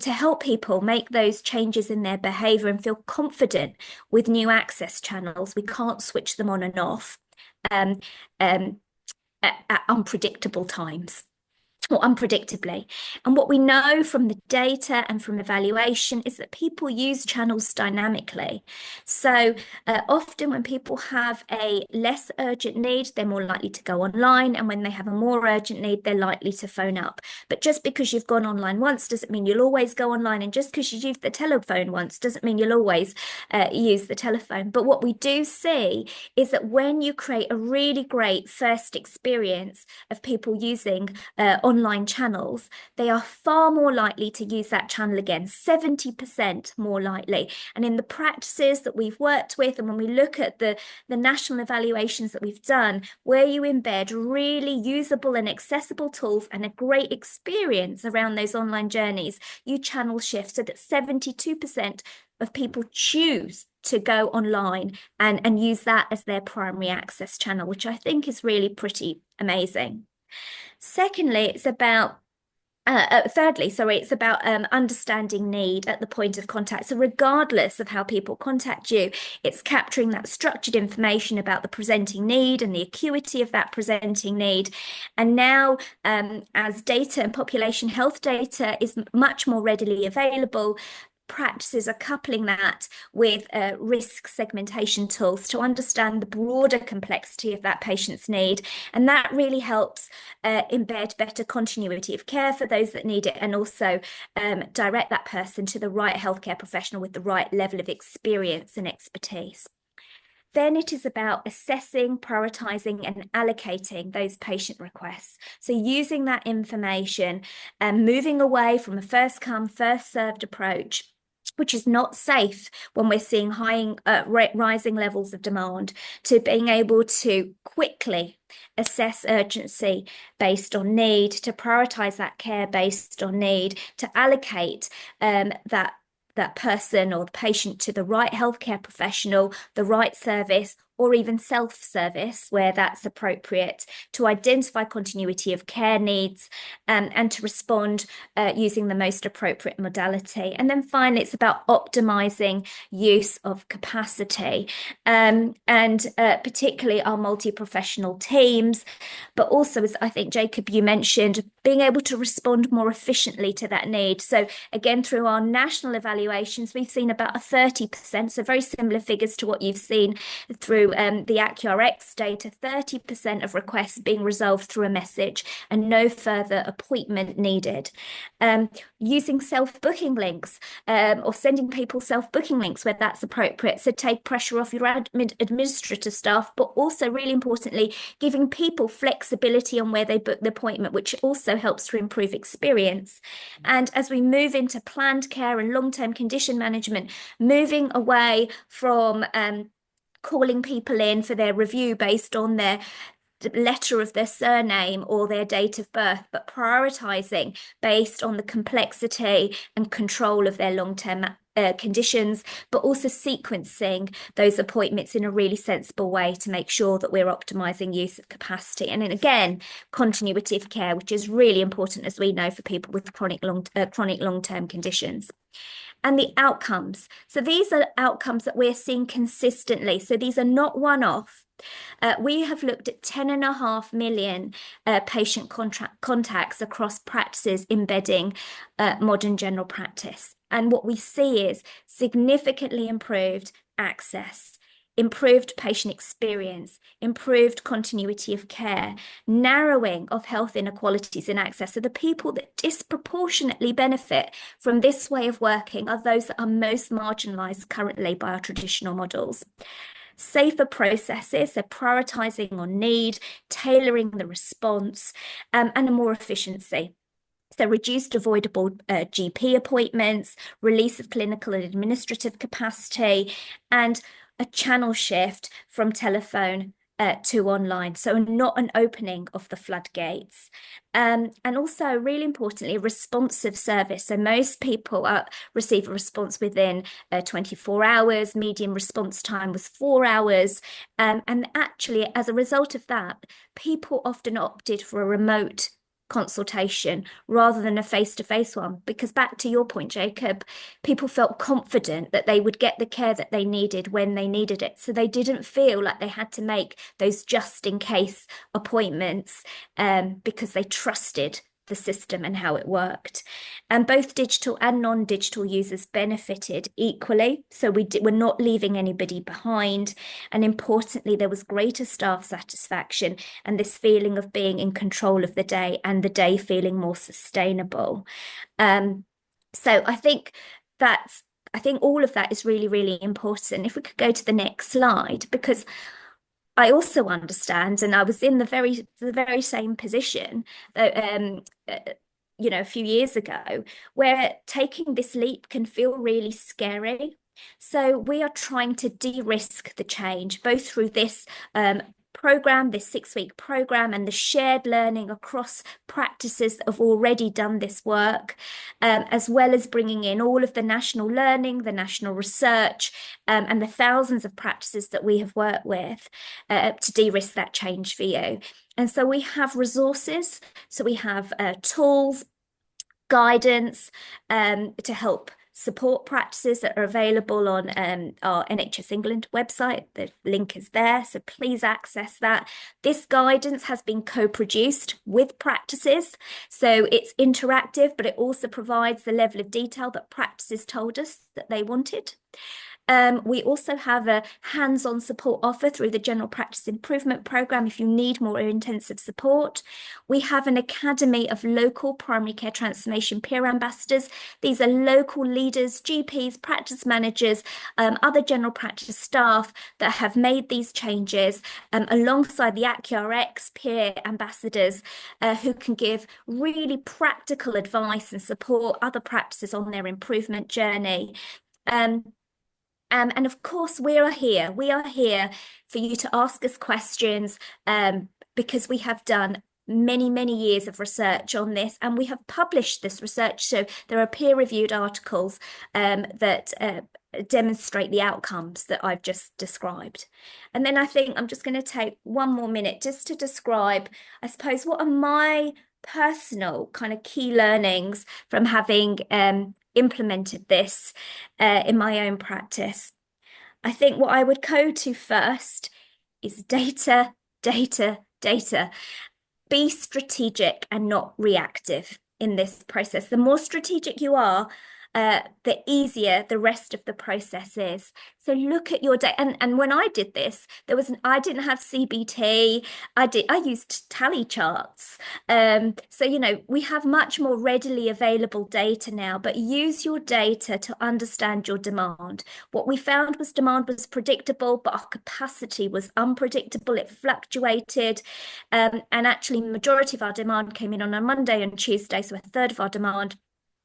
help people make those changes in their behavior and feel confident with new access channels, we can't switch them on and off at unpredictable times. Or unpredictably. And what we know from the data and from evaluation is that people use channels dynamically. So often when people have a less urgent need, they're more likely to go online. And when they have a more urgent need, they're likely to phone up. But just because you've gone online once doesn't mean you'll always go online. And just because you used the telephone once doesn't mean you'll always use the telephone. But what we do see is that when you create a really great first experience of people using online online channels, they are far more likely to use that channel again, 70% more likely. And in the practices that we've worked with, and when we look at the national evaluations that we've done, where you embed really usable and accessible tools and a great experience around those online journeys, you channel shift so that 72% of people choose to go online and use that as their primary access channel, which I think is really pretty amazing. Secondly, it's about it's about understanding need at the point of contact. So regardless of how people contact you, it's capturing that structured information about the presenting need and the acuity of that presenting need. And now, as data and population health data is much more readily available, practices are coupling that with risk segmentation tools to understand the broader complexity of that patient's need. And that really helps embed better continuity of care for those that need it, and also direct that person to the right healthcare professional with the right level of experience and expertise. Then it is about assessing, prioritizing, and allocating those patient requests. So using that information and moving away from a first come, first served approach, which is not safe when we're seeing rising levels of demand, to being able to quickly assess urgency based on need, to prioritize that care based on need, to allocate that person or the patient to the right healthcare professional, the right service, or even self-service where that's appropriate, to identify continuity of care needs and to respond using the most appropriate modality. And then finally, it's about optimizing use of capacity and particularly our multi-professional teams, but also, as I think, Jacob, you mentioned, being able to respond more efficiently to that need. So again, through our national evaluations, we've seen about a 30%, so very similar figures to what you've seen through the Accurx data, 30% of requests being resolved through a message and no further appointment needed. Using self-booking links or sending people self-booking links where that's appropriate. So take pressure off your administrative staff, but also really importantly, giving people flexibility on where they book the appointment, which also helps to improve experience. And as we move into planned care and long-term condition management, moving away from calling people in for their review based on their letter of their surname or their date of birth, but prioritizing based on the complexity and control of their long-term conditions, but also sequencing those appointments in a really sensible way to make sure that we're optimizing use of capacity. And then again, continuity of care, which is really important, as we know, for people with chronic long-term conditions. And the outcomes. So these are outcomes that we're seeing consistently. So these are not one-off. We have looked at 10.5 million patient contacts across practices embedding modern general practice. And what we see is significantly improved access, improved patient experience, improved continuity of care, narrowing of health inequalities in access. So the people that disproportionately benefit from this way of working are those that are most marginalised currently by our traditional models. Safer processes, so prioritising on need, tailoring the response, and a more efficiency. So reduced avoidable GP appointments, release of clinical and administrative capacity, and a channel shift from telephone to online. So not an opening of the floodgates. And also, really importantly, responsive service. So most people receive a response within 24 hours. Median response time was 4 hours. And actually, as a result of that, people often opted for a remote consultation rather than a face-to-face one, because back to your point, Jacob, people felt confident that they would get the care that they needed when they needed it, so they didn't feel like they had to make those just-in-case appointments because they trusted the system and how it worked. And both digital and non-digital users benefited equally, so we're not leaving anybody behind. And importantly, there was greater staff satisfaction and this feeling of being in control of the day, and the day feeling more sustainable. So I think all of that is really, really important. If we could go to the next slide, because I also understand, and I was in the very same position that a few years ago, where taking this leap can feel really scary. So we are trying to de-risk the change, both through this program, this 6-week program, and the shared learning across practices that have already done this work, as well as bringing in all of the national learning, the national research, and the thousands of practices that we have worked with to de-risk that change for you. And so we have resources, so we have tools, guidance to help support practices that are available on our NHS England website. The link is there, so please access that. This guidance has been co-produced with practices, so it's interactive, but it also provides the level of detail that practices told us that they wanted. We also have a hands-on support offer through the General Practice Improvement Programme if you need more intensive support. We have an academy of local primary care transformation peer ambassadors. These are local leaders, GPs, practice managers, other general practice staff that have made these changes alongside the Accurx peer ambassadors who can give really practical advice and support other practices on their improvement journey. And of course, we are here. We are here for you to ask us questions because we have done many, many years of research on this, and we have published this research. So there are peer-reviewed articles that demonstrate the outcomes that I've just described. And then I think I'm just going to take one more minute just to describe, I suppose, what are my personal kind of key learnings from having implemented this in my own practice. I think what I would go to first is data, data, data. Be strategic and not reactive in this process. The more strategic you are, the easier the rest of the process is. So look at your data. And when I did this, I didn't have CBT. I used tally charts. So, we have much more readily available data now, but use your data to understand your demand. What we found was demand was predictable, but our capacity was unpredictable. It fluctuated. And actually, majority of our demand came in on a Monday and Tuesday, so a third of our demand.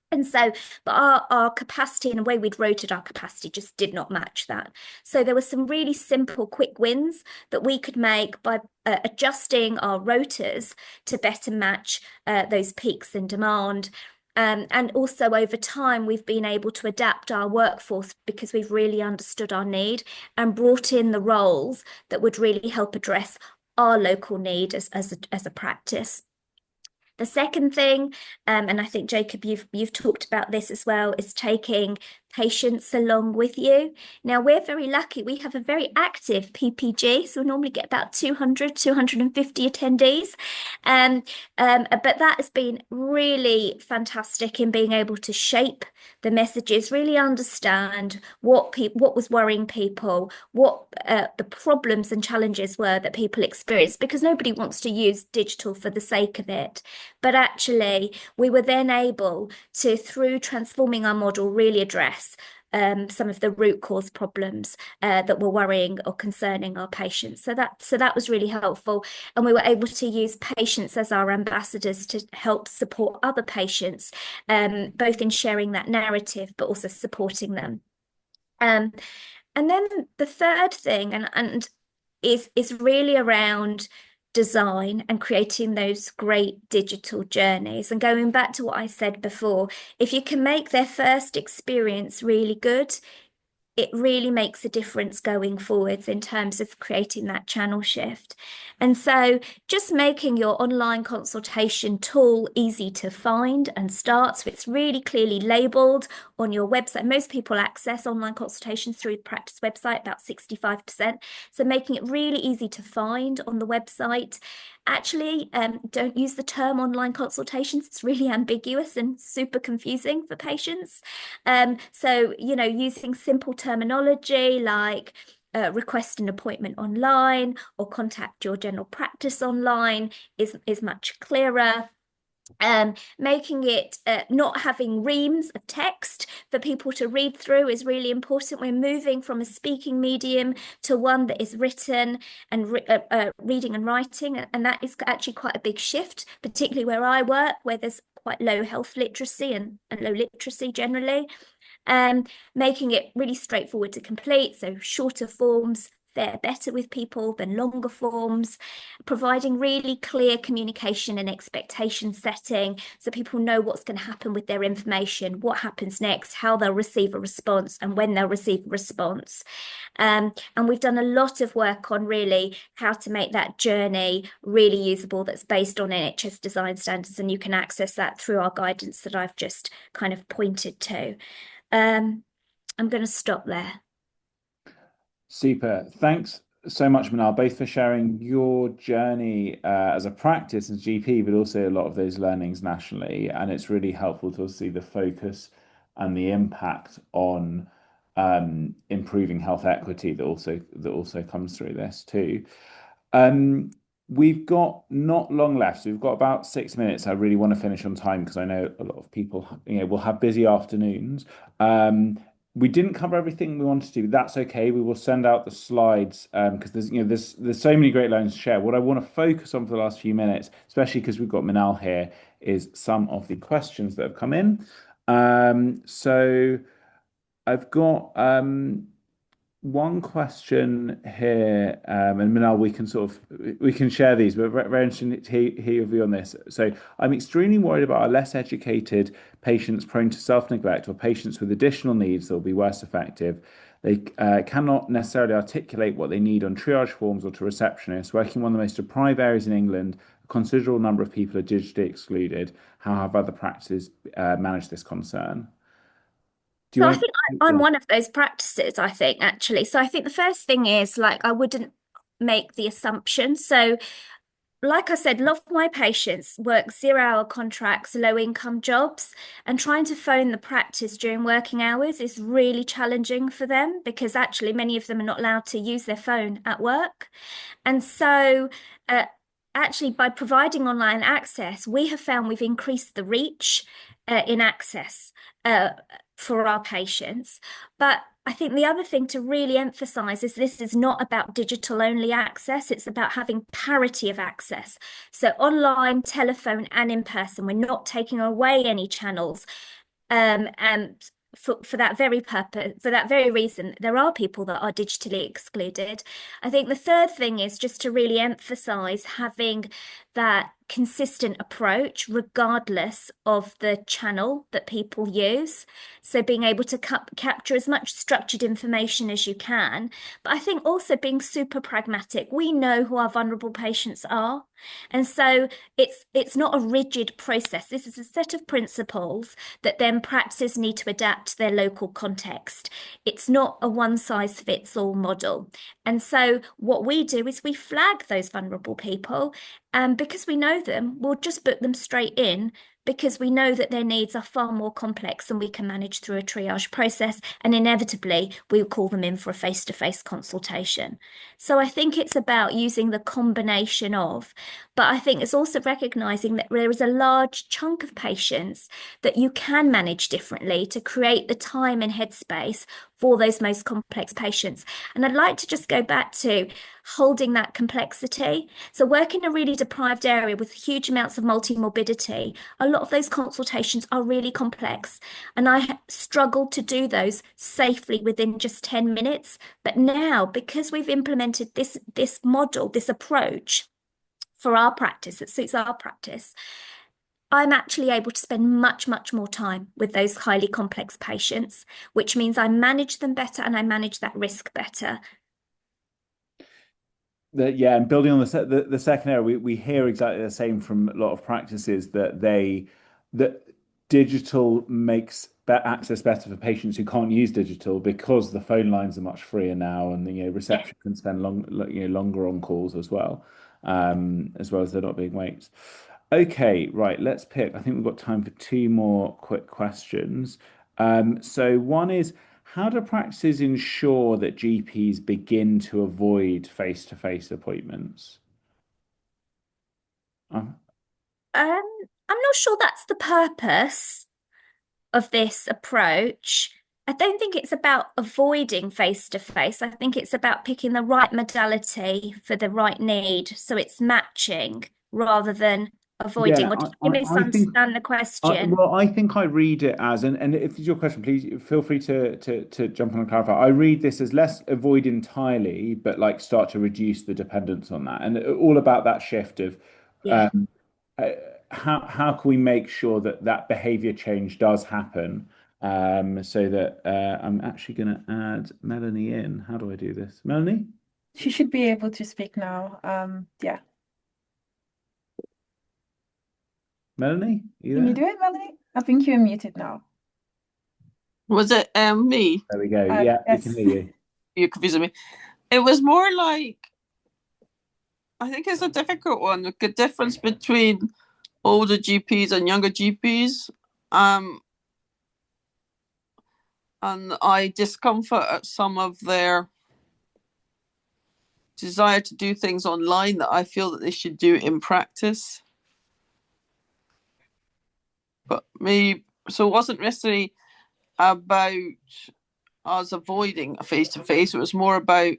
And so, but our capacity and the way we'd rotated our capacity just did not match that. So there were some really simple, quick wins that we could make by adjusting our rotas to better match those peaks in demand. And also over time, we've been able to adapt our workforce because we've really understood our need and brought in the roles that would really help address our local need as a practice. The second thing, and I think, Jacob, you've talked about this as well, is taking patients along with you. Now, we're very lucky. We have a very active PPG, so we normally get about 250 attendees. But that has been really fantastic in being able to shape the messages, really understand what was worrying people, what the problems and challenges were that people experienced, because nobody wants to use digital for the sake of it. But actually, we were then able to, through transforming our model, really address some of the root cause problems that were worrying or concerning our patients. So that was really helpful. And we were able to use patients as our ambassadors to help support other patients, both in sharing that narrative, but also supporting them. And then the third thing, and is really around design and creating those great digital journeys. And going back to what I said before, if you can make their first experience really good, it really makes a difference going forwards in terms of creating that channel shift. And so just making your online consultation tool easy to find and start, so it's really clearly labeled on your website. Most people access online consultations through the practice website, about 65%. So making it really easy to find on the website. Actually, don't use the term online consultations. It's really ambiguous and super confusing for patients. So, using simple terminology like request an appointment online or contact your general practice online is much clearer. Making it not having reams of text for people to read through is really important. We're moving from a speaking medium to one that is written and reading and writing, and that is actually quite a big shift, particularly where I work, where there's quite low health literacy and low literacy generally. Making it really straightforward to complete, so shorter forms fare better with people than longer forms, providing really clear communication and expectation setting so people know what's going to happen with their information, what happens next, how they'll receive a response, and when they'll receive a response. And we've done a lot of work on really how to make that journey really usable that's based on NHS design standards, and you can access that through our guidance that I've just kind of pointed to. I'm going to stop there. Super. Thanks so much, Minal, both for sharing your journey as a practice as GP, but also a lot of those learnings nationally. And it's really helpful to see the focus and the impact on improving health equity that also comes through this too. We've got not long left, so we've got about 6 minutes. I really want to finish on time because I know a lot of people, will have busy afternoons. We didn't cover everything we wanted to, but that's okay. We will send out the slides because there's so many great lines to share. What I want to focus on for the last few minutes, especially because we've got Minal here, is some of the questions that have come in. So I've got one question here, and Minal, we can share these, but very interesting to hear your view on this. So I'm extremely worried about our less educated patients prone to self-neglect or patients with additional needs that will be worse effective. They cannot necessarily articulate what they need on triage forms or to receptionists. Working in one of the most deprived areas in England, a considerable number of people are digitally excluded. How have other practices managed this concern? So I think I'm one of those practices, I think, actually. So I think the first thing is, like, I wouldn't make the assumption. So like I said, a lot of my patients work 0-hour contracts, low income jobs, and trying to phone the practice during working hours is really challenging for them because actually many of them are not allowed to use their phone at work. And so actually by providing online access, we have found we've increased the reach in access for our patients. But I think the other thing to really emphasize is this is not about digital only access. It's about having parity of access. So online, telephone, and in person, we're not taking away any channels. And for that very purpose, for that very reason, there are people that are digitally excluded. I think the third thing is just to really emphasize having that consistent approach regardless of the channel that people use. So being able to capture as much structured information as you can, but I think also being super pragmatic. We know who our vulnerable patients are. And so it's not a rigid process. This is a set of principles that then practices need to adapt to their local context. It's not a one-size-fits-all model. And so what we do is we flag those vulnerable people, and because we know them, we'll just book them straight in because we know that their needs are far more complex than we can manage through a triage process. And inevitably, we'll call them in for a face-to-face consultation. So I think it's about using the combination of, but I think it's also recognizing that there is a large chunk of patients that you can manage differently to create the time and headspace for those most complex patients. And I'd like to just go back to holding that complexity. So work in a really deprived area with huge amounts of multi-morbidity, a lot of those consultations are really complex. And I struggled to do those safely within just 10 minutes. But now, because we've implemented this model, this approach for our practice that suits our practice, I'm actually able to spend much, much more time with those highly complex patients, which means I manage them better and I manage that risk better. Yeah, and building on the second area, we hear exactly the same from a lot of practices that digital makes access better for patients who can't use digital because the phone lines are much freer now, and reception can spend longer on calls as well as they're not being waits. Okay, right, let's pick. I think we've got time for 2 more quick questions. So one is, how do practices ensure that GPs begin to avoid face-to-face appointments? I'm not sure that's the purpose of this approach. I don't think it's about avoiding face-to-face. I think it's about picking the right modality for the right need. So it's matching rather than avoiding. Yeah, Or did you I think misunderstand the question? well, I think I read it as, and if it's your question, please feel free to jump on and clarify. I read this as less avoid entirely, but like start to reduce the dependence on that, and all about that shift of Yeah. um, uh, how can we make sure that that behavior change does happen, so that I'm actually going to add Melanie in. How do I do this, Melanie? She should be able to speak now. Yeah. Melanie, you Can you there? do it, Melanie? I think you're muted now. Was it me? There we go. Yeah, we can Yes. hear you. You're confusing me. It was more like, I think it's a difficult one. The difference between older GPs and younger GPs. And I discomfort at some of their desire to do things online that I feel that they should do in practice. But maybe, so it wasn't necessarily about us avoiding a face-to-face. It was more about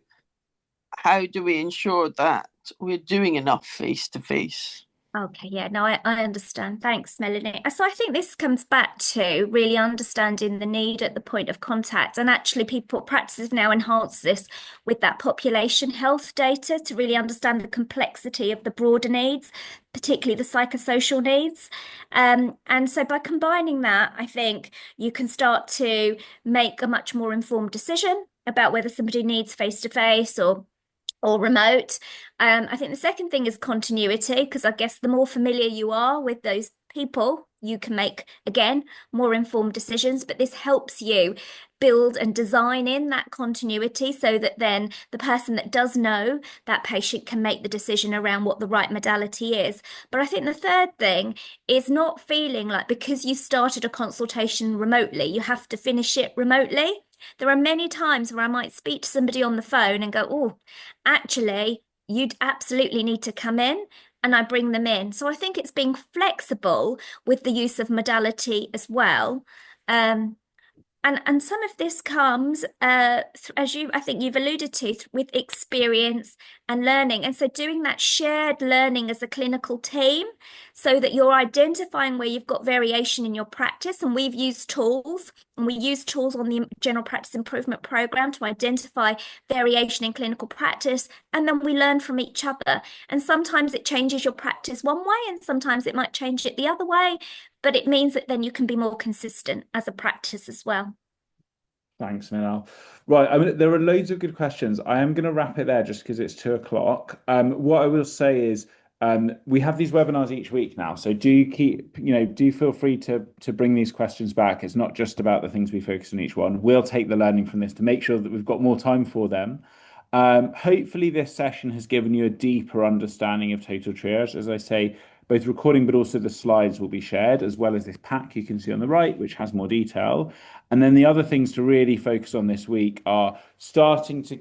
how do we ensure that we're doing enough face-to-face. Okay, yeah, no, I understand. Thanks, Melanie. So I think this comes back to really understanding the need at the point of contact. And actually, practices now enhance this with that population health data to really understand the complexity of the broader needs, particularly the psychosocial needs. And so by combining that, I think you can start to make a much more informed decision about whether somebody needs face-to-face or remote. I think the second thing is continuity, because I guess the more familiar you are with those people, you can make, again, more informed decisions. But this helps you build and design in that continuity so that then the person that does know that patient can make the decision around what the right modality is. But I think the third thing is not feeling like because you started a consultation remotely, you have to finish it remotely. There are many times where I might speak to somebody on the phone and go, oh, actually, you'd absolutely need to come in, and I bring them in. So I think it's being flexible with the use of modality as well. And some of this comes, as I think you've alluded to, with experience and learning. And so doing that shared learning as a clinical team so that you're identifying where you've got variation in your practice. And we've used tools, and we use tools on the General Practice Improvement Programme to identify variation in clinical practice. And then we learn from each other. And sometimes it changes your practice one way, and sometimes it might change it the other way. But it means that then you can be more consistent as a practice as well. Thanks, Minal. Right, I mean, there are loads of good questions. I am going to wrap it there just because it's 2 o'clock. What I will say is we have these webinars each week now, so do feel free to bring these questions back. It's not just about the things we focus on each one. We'll take the learning from this to make sure that we've got more time for them. Hopefully this session has given you a deeper understanding of total triage. As I say, both recording but also the slides will be shared, as well as this pack you can see on the right, which has more detail. And then the other things to really focus on this week are starting to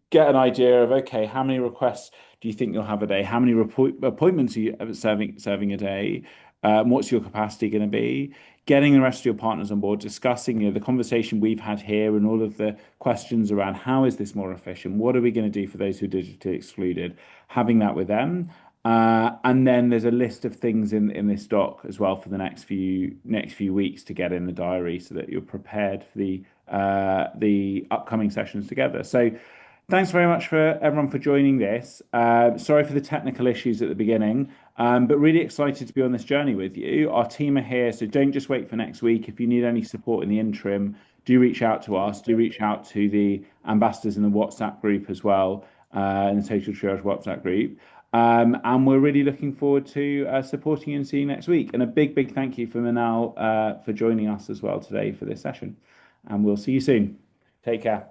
get an idea of, okay, how many requests do you think you'll have a day? How many appointments are you serving a day? What's your capacity going to be? Getting the rest of your partners on board, discussing, the conversation we've had here and all of the questions around how is this more efficient? What are we going to do for those who are digitally excluded? Having that with them. And then there's a list of things in this doc as well for the next few weeks to get in the diary so that you're prepared for the upcoming sessions together. So thanks very much for everyone for joining this. Sorry for the technical issues at the beginning, but really excited to be on this journey with you. Our team are here, so don't just wait for next week. If you need any support in the interim, do reach out to us. Do reach out to the ambassadors in the WhatsApp group as well, in the Total Triage WhatsApp group. And we're really looking forward to supporting you and seeing you next week. And a big thank you for Minal for joining us as well today for this session. And we'll see you soon. Take care.